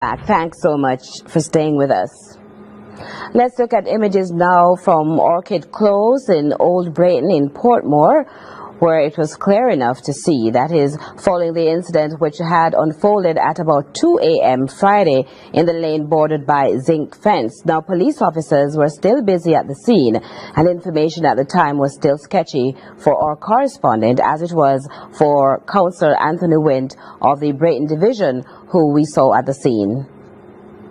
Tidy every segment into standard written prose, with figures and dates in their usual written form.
Thanks so much for staying with us. Let's look at images now from Orchid Close in Old Brayton in Portmore, where it was clear enough to see, that is, following the incident which had unfolded at about 2 a.m. Friday in the lane bordered by zinc fence. Now, police officers were still busy at the scene, and information at the time was still sketchy for our correspondent, as it was for Councillor Anthony Wint of the Brayton Division, who we saw at the scene.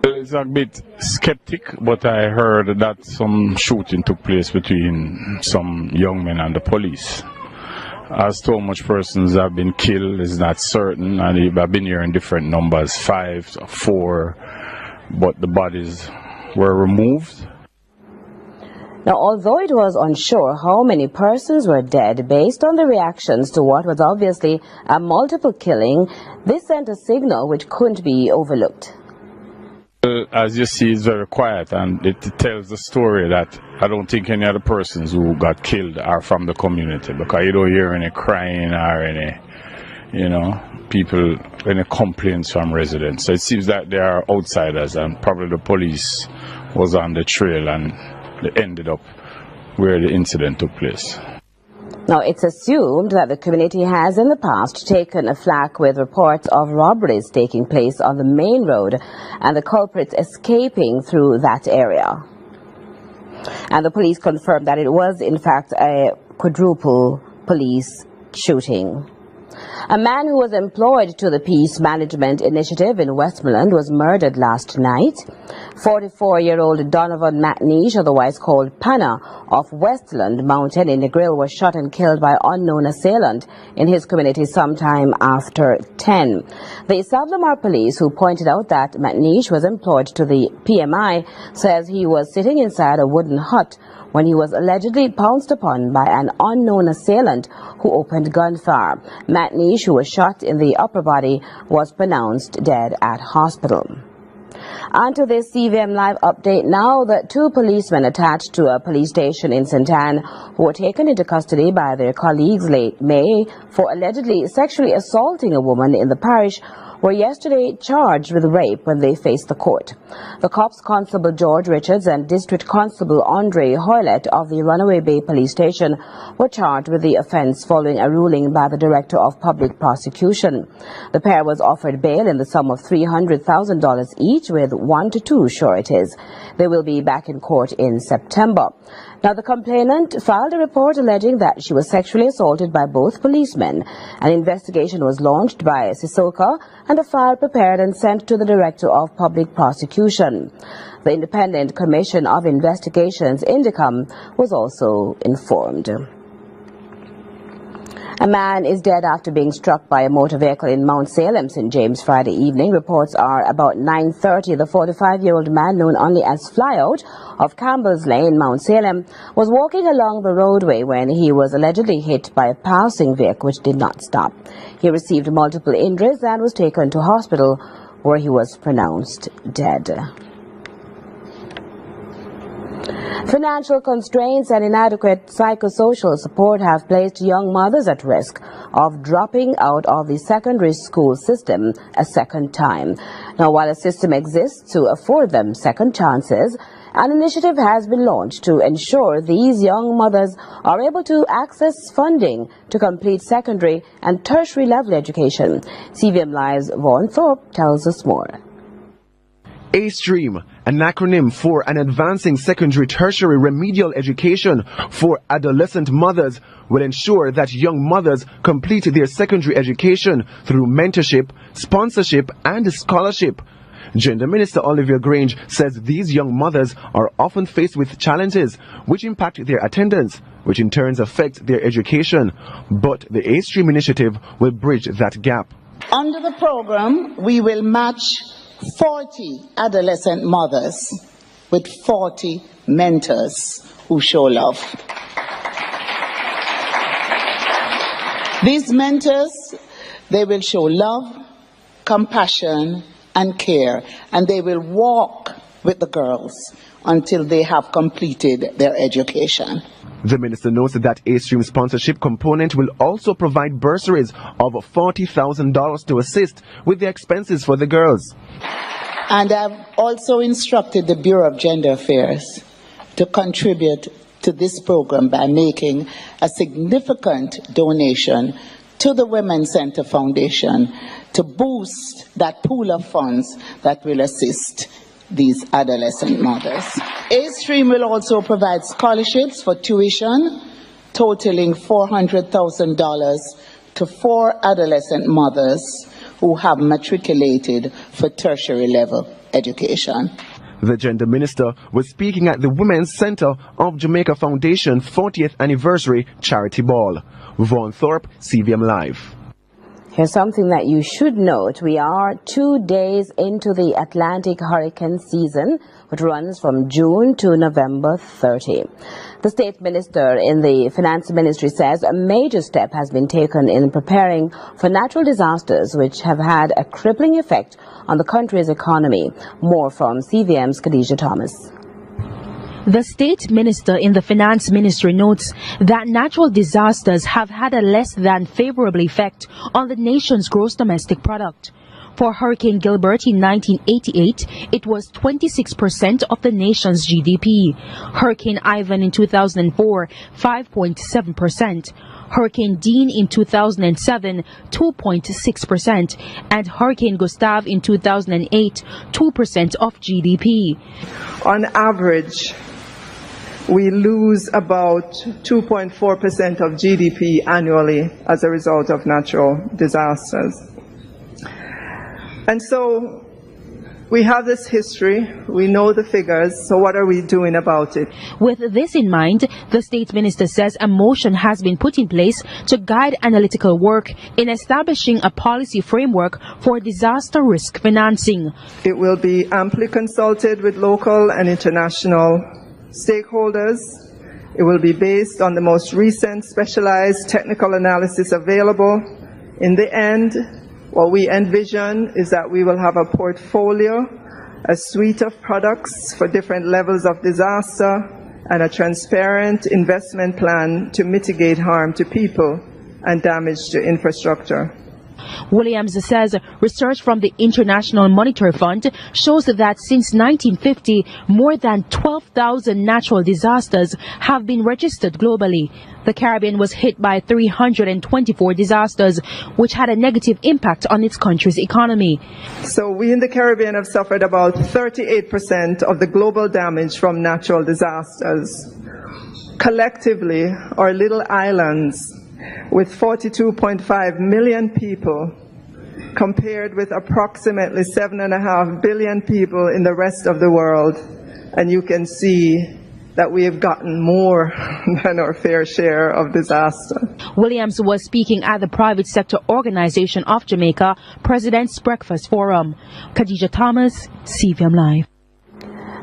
It's a bit skeptic, but I heard that some shooting took place between some young men and the police. As to how much persons have been killed is not certain, and I've been hearing different numbers, 5, 4, but the bodies were removed. Now, although it was unsure how many persons were dead, based on the reactions to what was obviously a multiple killing, this sent a signal which couldn't be overlooked. As you see, it's very quiet, and it tells the story that I don't think any other persons who got killed are from the community, because you don't hear any crying or any, any complaints from residents. So it seems that they are outsiders, and probably the police was on the trail and they ended up where the incident took place. Now, it's assumed that the community has in the past taken a flack with reports of robberies taking place on the main road and the culprits escaping through that area. And the police confirmed that it was, in fact, a quadruple police shooting. A man who was employed to the Peace Management Initiative in Westmoreland was murdered last night. 44-year-old Donovan McNeish, otherwise called Panna, of Westland Mountain in Negril, was shot and killed by unknown assailant in his community sometime after 10. The Savlamar police, who pointed out that McNeish was employed to the PMI, says he was sitting inside a wooden hut when he was allegedly pounced upon by an unknown assailant who opened gunfire. McNeish, who was shot in the upper body, was pronounced dead at hospital. On to this CVM Live update now. The 2 policemen attached to a police station in St. Anne who were taken into custody by their colleagues late May for allegedly sexually assaulting a woman in the parish were yesterday charged with rape when they faced the court. The cops, Constable George Richards and District Constable Andre Hoylett of the Runaway Bay Police Station, were charged with the offence following a ruling by the Director of Public Prosecution. The pair was offered bail in the sum of $300,000 each, with 1 to 2 sureties. They will be back in court in September. Now, the complainant filed a report alleging that she was sexually assaulted by both policemen. An investigation was launched by Sisoka and a file prepared and sent to the Director of Public Prosecution. The Independent Commission of Investigations, INDICOM, was also informed. A man is dead after being struck by a motor vehicle in Mount Salem, St. James, Friday evening. Reports are about 9:30. The 45-year-old man, known only as Flyout of Campbell's Lane, Mount Salem, was walking along the roadway when he was allegedly hit by a passing vehicle which did not stop. He received multiple injuries and was taken to hospital, where he was pronounced dead. Financial constraints and inadequate psychosocial support have placed young mothers at risk of dropping out of the secondary school system a second time. Now, while a system exists to afford them second chances, an initiative has been launched to ensure these young mothers are able to access funding to complete secondary and tertiary level education. CVM Live's Vaughan Thorpe tells us more. A-Stream, an acronym for an advancing secondary tertiary remedial education for adolescent mothers, will ensure that young mothers complete their secondary education through mentorship, sponsorship and scholarship. Gender Minister Olivia Grange says these young mothers are often faced with challenges which impact their attendance, which in turn affect their education. But the A-Stream initiative will bridge that gap. Under the program, we will match 40 adolescent mothers with 40 mentors who show love. These mentors, they will show love, compassion, and care, and they will walk with the girls until they have completed their education. The minister notes that A-Stream sponsorship component will also provide bursaries of $40,000 to assist with the expenses for the girls. And I've also instructed the Bureau of Gender Affairs to contribute to this program by making a significant donation to the Women's Center Foundation to boost that pool of funds that will assist these adolescent mothers. A-Stream will also provide scholarships for tuition totaling $400,000 to 4 adolescent mothers who have matriculated for tertiary level education. The gender minister was speaking at the Women's Center of Jamaica Foundation 40th Anniversary Charity Ball. Vaughn Thorpe, CVM Live. Here's something that you should note. We are 2 days into the Atlantic hurricane season, which runs from June to November 30. The state minister in the finance ministry says a major step has been taken in preparing for natural disasters which have had a crippling effect on the country's economy. More from CVM's Khadija Thomas. The state minister in the finance ministry notes that natural disasters have had a less than favorable effect on the nation's gross domestic product. For Hurricane Gilbert in 1988, it was 26% of the nation's GDP. Hurricane Ivan in 2004, 5.7%. Hurricane Dean in 2007, 2.6%, and Hurricane Gustav in 2008, 2% of GDP. On average, we lose about 2.4% of GDP annually as a result of natural disasters. And so we have this history, we know the figures, so what are we doing about it? With this in mind, the state minister says a motion has been put in place to guide analytical work in establishing a policy framework for disaster risk financing. It will be amply consulted with local and international stakeholders. It will be based on the most recent specialized technical analysis available. In the end, what we envision is that we will have a portfolio, a suite of products for different levels of disaster, and a transparent investment plan to mitigate harm to people and damage to infrastructure. Williams says research from the International Monetary Fund shows that since 1950, more than 12,000 natural disasters have been registered globally. The Caribbean was hit by 324 disasters, which had a negative impact on its country's economy. So we in the Caribbean have suffered about 38% of the global damage from natural disasters. Collectively, our little islands, with 42.5 million people, compared with approximately 7.5 billion people in the rest of the world. And you can see that we have gotten more than our fair share of disaster. Williams was speaking at the Private Sector Organization of Jamaica President's Breakfast Forum. Khadija Thomas, CVM Live.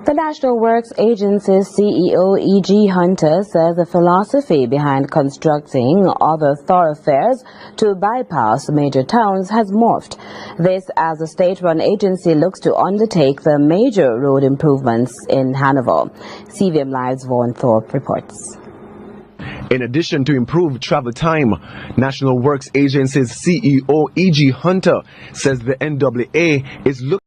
The National Works Agency's CEO E.G. Hunter says the philosophy behind constructing other thoroughfares to bypass major towns has morphed. This as the state-run agency looks to undertake the major road improvements in Hanover. CVM Live's Vaughn Thorpe reports. In addition to improved travel time, National Works Agency's CEO E.G. Hunter says the NWA is looking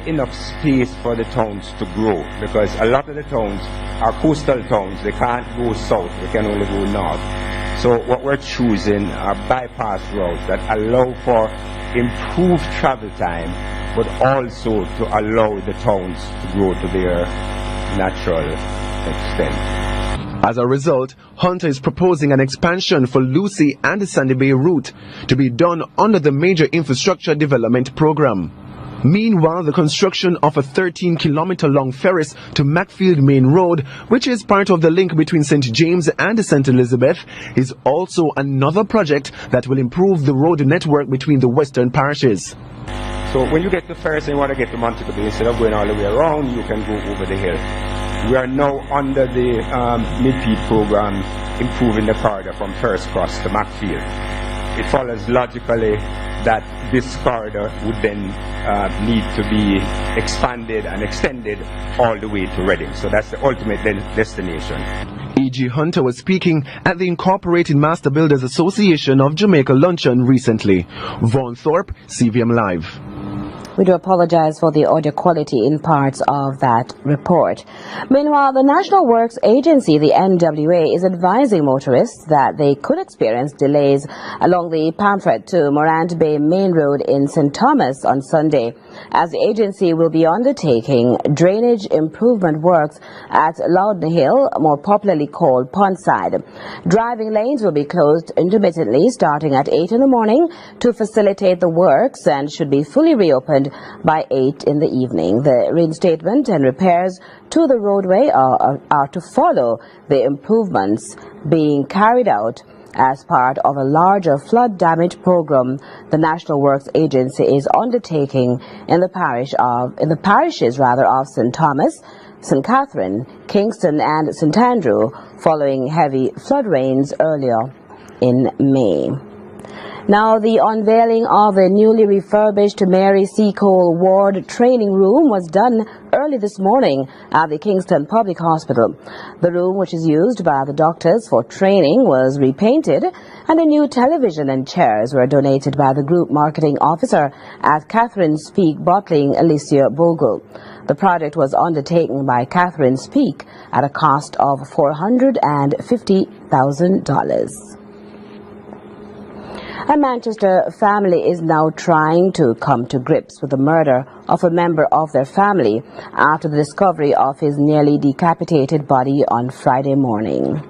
enough space for the towns to grow, because a lot of the towns are coastal towns. They can't go south, they can only go north. So what we're choosing are bypass routes that allow for improved travel time, but also to allow the towns to grow to their natural extent. As a result, Hunter is proposing an expansion for Lucy and the Sandy Bay route to be done under the Major Infrastructure Development Program. Meanwhile, the construction of a 13-kilometer-long ferries to Macfield Main Road, which is part of the link between St. James and St. Elizabeth, is also another project that will improve the road network between the western parishes. So when you get to Ferris and you want to get to Montego Bay, instead of going all the way around, you can go over the hill. We are now under the mid-feed program, improving the corridor from Ferris Cross to Macfield. It follows logically that this corridor would then need to be expanded and extended all the way to Reading. So that's the ultimate destination. E.G. Reggie Hunter was speaking at the Incorporated Master Builders Association of Jamaica luncheon recently. Vaughn Thorpe, CVM Live. We do apologize for the audio quality in parts of that report. Meanwhile, the National Works Agency, the NWA, is advising motorists that they could experience delays along the Pamphlet to Morant Bay Main Road in St. Thomas on Sunday, as the agency will be undertaking drainage improvement works at Loudon Hill, more popularly called Pondside. Driving lanes will be closed intermittently starting at 8 in the morning to facilitate the works and should be fully reopened by 8 in the evening. The reinstatement and repairs to the roadway are to follow the improvements being carried out as part of a larger flood damage program the National Works Agency is undertaking in the parishes of St. Thomas, St. Catherine, Kingston and St. Andrew following heavy flood rains earlier in May. Now, the unveiling of a newly refurbished Mary C. Cole Ward training room was done early this morning at the Kingston Public Hospital. The room, which is used by the doctors for training, was repainted, and a new television and chairs were donated by the Group Marketing Officer at Catherine Speak Bottling, Alicia Bogle. The project was undertaken by Catherine Speak at a cost of $450,000. A Manchester family is now trying to come to grips with the murder of a member of their family after the discovery of his nearly decapitated body on Friday morning.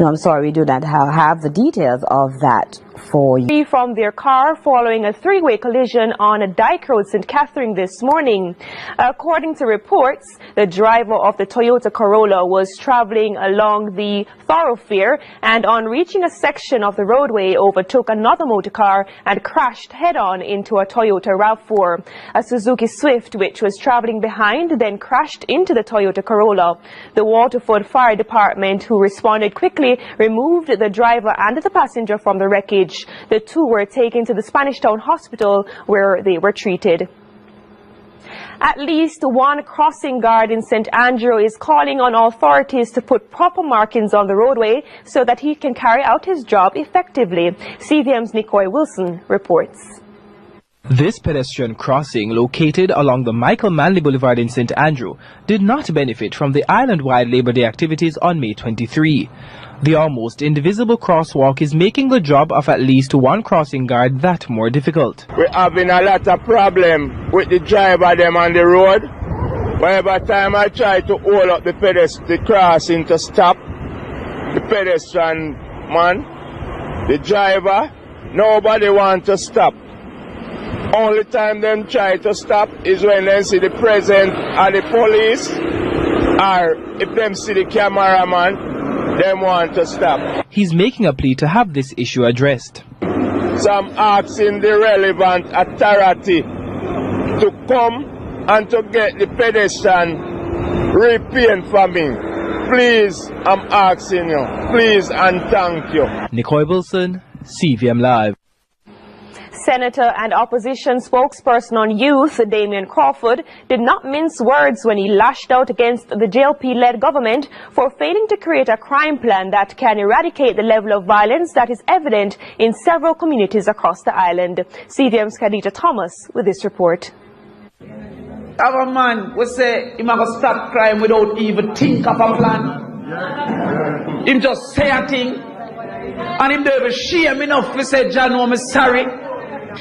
No, I'm sorry, we do not have the details of that for you. From their car following a three-way collision on a Dyke Road, St. Catherine this morning. According to reports, the driver of the Toyota Corolla was traveling along the thoroughfare and on reaching a section of the roadway overtook another motor car and crashed head-on into a Toyota RAV4. A Suzuki Swift, which was traveling behind, then crashed into the Toyota Corolla. The Waterford Fire Department, who responded quickly, removed the driver and the passenger from the wreckage. The two were taken to the Spanish Town Hospital where they were treated. At least one crossing guard in St. Andrew is calling on authorities to put proper markings on the roadway so that he can carry out his job effectively. CVM's Nicoy Wilson reports. This pedestrian crossing, located along the Michael Manley Boulevard in St. Andrew, did not benefit from the island-wide Labor Day activities on May 23. The almost indivisible crosswalk is making the job of at least one crossing guard that more difficult. We're having a lot of problem with the driver them on the road. Whenever time I try to hold up the crossing to stop the pedestrian man, the driver, nobody wants to stop. Only time them try to stop is when they see the presence of the police, or if them see the cameraman, them want to stop. He's making a plea to have this issue addressed. So I'm asking the relevant authority to come and to get the pedestrian repaint for me. Please, I'm asking you. Please and thank you. Nicoy Wilson, CVM Live. Senator and opposition spokesperson on youth, Damian Crawford, did not mince words when he lashed out against the JLP-led government for failing to create a crime plan that can eradicate the level of violence that is evident in several communities across the island. CVM's Khadija Thomas with this report. Our man will say he must stop crime without even think of a plan. Him just say a thing, and him don't have shame enough to say, John, I'm sorry.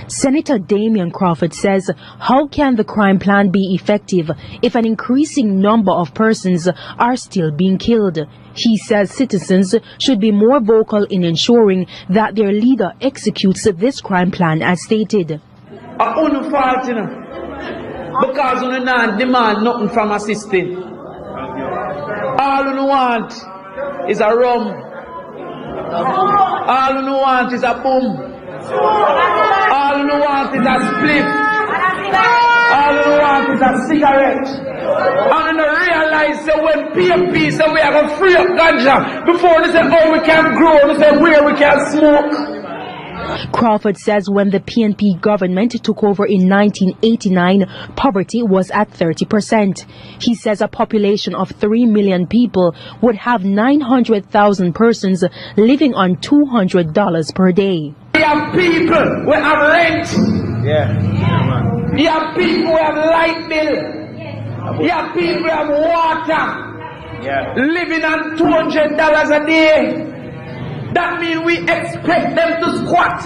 Senator Damian Crawford says, how can the crime plan be effective if an increasing number of persons are still being killed? He says citizens should be more vocal in ensuring that their leader executes this crime plan as stated. Because you don't demand nothing from a system. All you want is a rum. All you want is a boom. All you want is a spliff. All you want is a cigarette. And you realize that when PMP say we are going to free up ganja, before they say, oh, we can grow, they say where we can smoke. Crawford says when the PNP government took over in 1989, poverty was at 30%. He says a population of 3 million people would have 900,000 persons living on $200 per day. You have people who have rent. You have people who have light bill. You have people who have water. Living on $200 a day. That means we expect them to squat.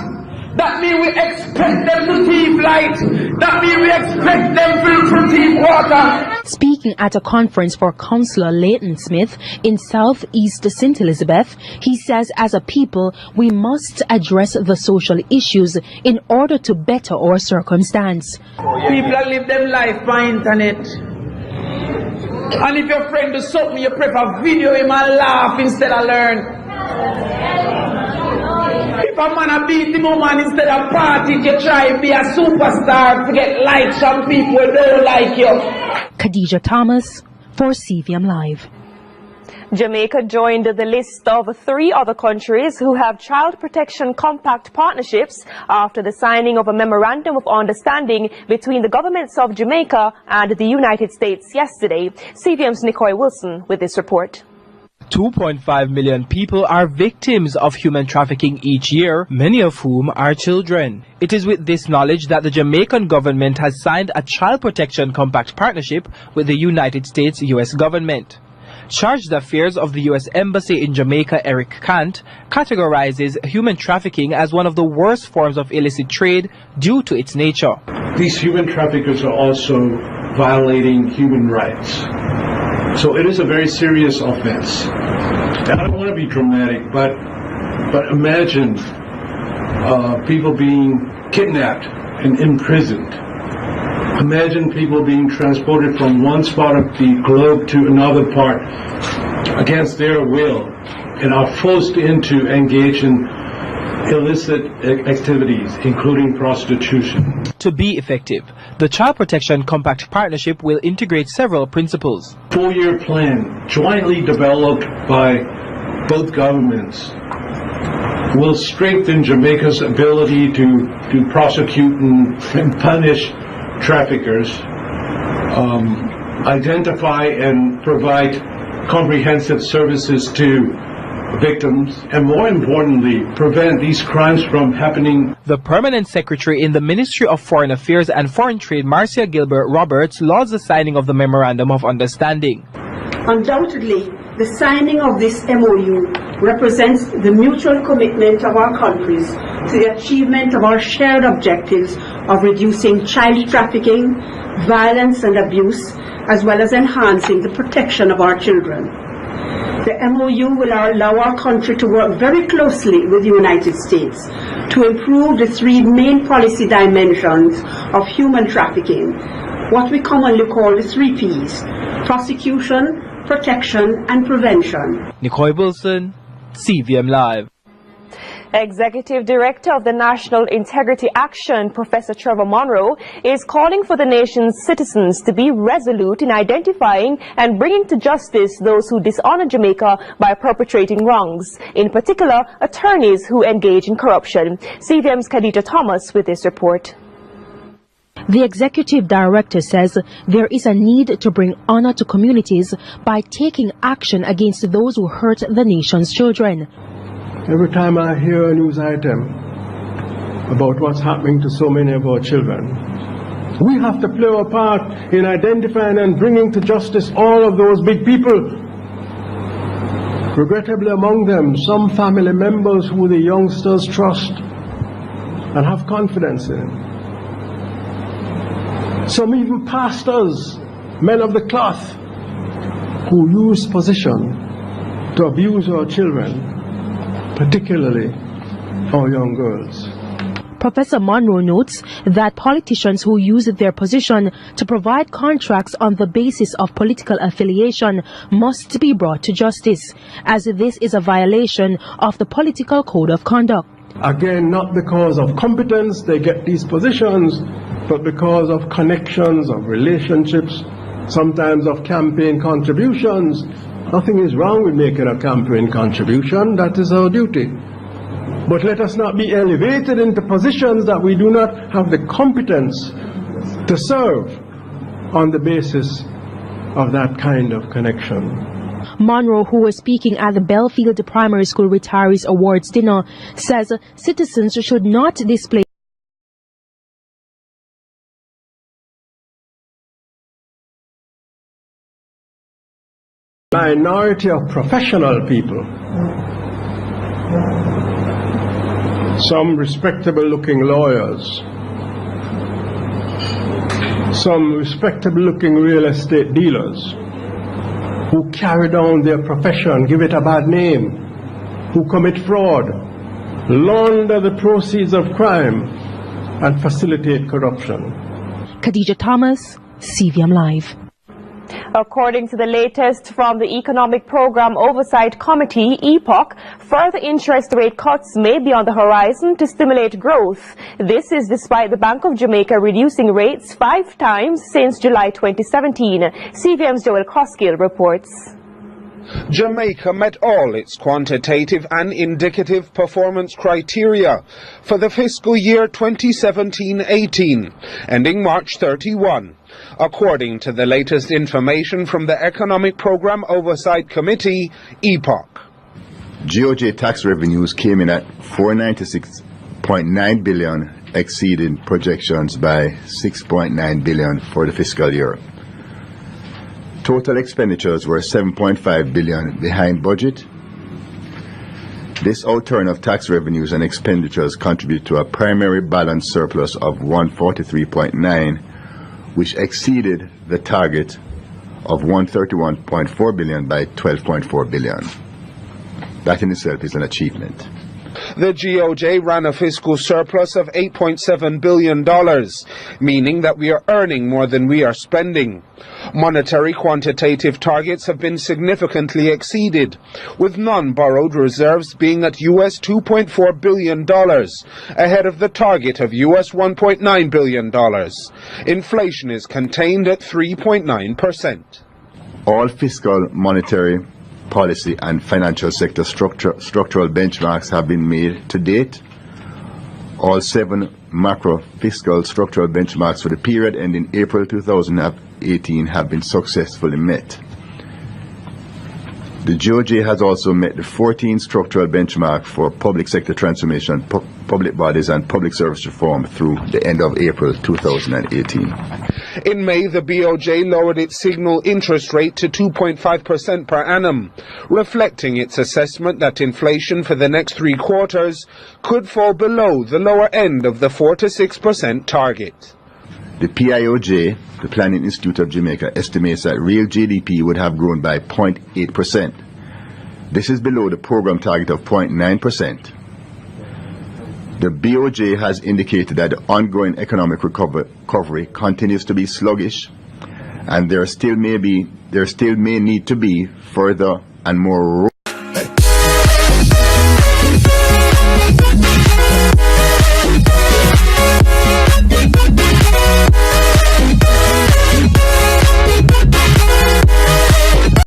That means we expect them to thief light. That means we expect them to thief water. Speaking at a conference for Councillor Leighton Smith in Southeast St. Elizabeth, he says as a people we must address the social issues in order to better our circumstance. People that live them life by internet. And if your friend does something, you prefer video him and laugh instead of learn. If a man beat the woman instead of party, you try to be a superstar to get likes from people who don't like you. Khadija Thomas for CVM Live. Jamaica joined the list of 3 other countries who have child protection compact partnerships after the signing of a memorandum of understanding between the governments of Jamaica and the United States yesterday. CVM's Nicole Wilson with this report. 2.5 million people are victims of human trafficking each year, many of whom are children. It is with this knowledge that the Jamaican government has signed a child protection compact partnership with the United States U.S. government. Chargé d'Affaires of the U.S. Embassy in Jamaica, Eric Kant, categorizes human trafficking as one of the worst forms of illicit trade due to its nature. These human traffickers are also violating human rights. So it is a very serious offense. And I don't want to be dramatic, but imagine people being kidnapped and imprisoned. Imagine people being transported from one spot of the globe to another part against their will and are forced into engage in illicit activities, including prostitution. To be effective, the Child Protection Compact Partnership will integrate several principles. 4-year plan, jointly developed by both governments, will strengthen Jamaica's ability to prosecute and punish traffickers, identify and provide comprehensive services to victims, and more importantly, prevent these crimes from happening. The Permanent Secretary in the Ministry of Foreign Affairs and Foreign Trade, Marcia Gilbert Roberts, lauds the signing of the Memorandum of Understanding. Undoubtedly, the signing of this MOU represents the mutual commitment of our countries to the achievement of our shared objectives of reducing child trafficking, violence and abuse, as well as enhancing the protection of our children. The MOU will allow our country to work very closely with the United States to improve the 3 main policy dimensions of human trafficking, what we commonly call the 3 Ps: prosecution, protection and prevention. Nicole Wilson, CVM Live. Executive Director of the National Integrity Action, Professor Trevor Monroe, is calling for the nation's citizens to be resolute in identifying and bringing to justice those who dishonor Jamaica by perpetrating wrongs, in particular attorneys who engage in corruption. CVM's Khadija Thomas with this report. The executive director says there is a need to bring honor to communities by taking action against those who hurt the nation's children. Every time I hear a news item about what's happening to so many of our children, we have to play our part in identifying and bringing to justice all of those big people. Regrettably, among them, some family members who the youngsters trust and have confidence in. Some even pastors, men of the cloth, who use position to abuse our children, particularly our young girls. Professor Monroe notes that politicians who use their position to provide contracts on the basis of political affiliation must be brought to justice, as this is a violation of the political code of conduct. Again, not because of competence they get these positions, but because of connections, of relationships, sometimes of campaign contributions. Nothing is wrong with making a campaign contribution, that is our duty. But let us not be elevated into positions that we do not have the competence to serve on the basis of that kind of connection. Monroe, who was speaking at the Belfield Primary School Retirees Awards dinner, says citizens should not display minority of professional people, some respectable looking lawyers, some respectable looking real estate dealers who carry down their profession, give it a bad name, who commit fraud, launder the proceeds of crime, and facilitate corruption. Khadija Thomas, CVM Live. According to the latest from the Economic Program Oversight Committee, EPOC, further interest rate cuts may be on the horizon to stimulate growth. This is despite the Bank of Jamaica reducing rates 5 times since July 2017. CVM's Joel Crossgill reports. Jamaica met all its quantitative and indicative performance criteria for the fiscal year 2017-18, ending March 31. According to the latest information from the Economic Program Oversight Committee, EPOC. GOJ tax revenues came in at $496.9 billion, exceeding projections by $6.9 billion for the fiscal year. Total expenditures were $7.5 billion behind budget. This outturn of tax revenues and expenditures contributed to a primary balance surplus of $143.9, which exceeded the target of $131.4 billion by $12.4 billion. That in itself is an achievement. The GOJ ran a fiscal surplus of $8.7 billion, meaning that we are earning more than we are spending. Monetary quantitative targets have been significantly exceeded, with non-borrowed reserves being at US $2.4 billion, ahead of the target of US $1.9 billion. Inflation is contained at 3.9%. All fiscal, monetary, policy and financial sector structural benchmarks have been made to date. All 7 macro fiscal structural benchmarks for the period ending April 2018 have been successfully met. The GOJ has also met the 14 structural benchmarks for public sector transformation, public bodies and public service reform through the end of April 2018. In May, the BOJ lowered its signal interest rate to 2.5% per annum, reflecting its assessment that inflation for the next 3 quarters could fall below the lower end of the 4 to 6% target. The PIOJ, the Planning Institute of Jamaica, estimates that real GDP would have grown by 0.8%. This is below the program target of 0.9%. The BOJ has indicated that the ongoing economic recovery continues to be sluggish, and there still may need to be further and more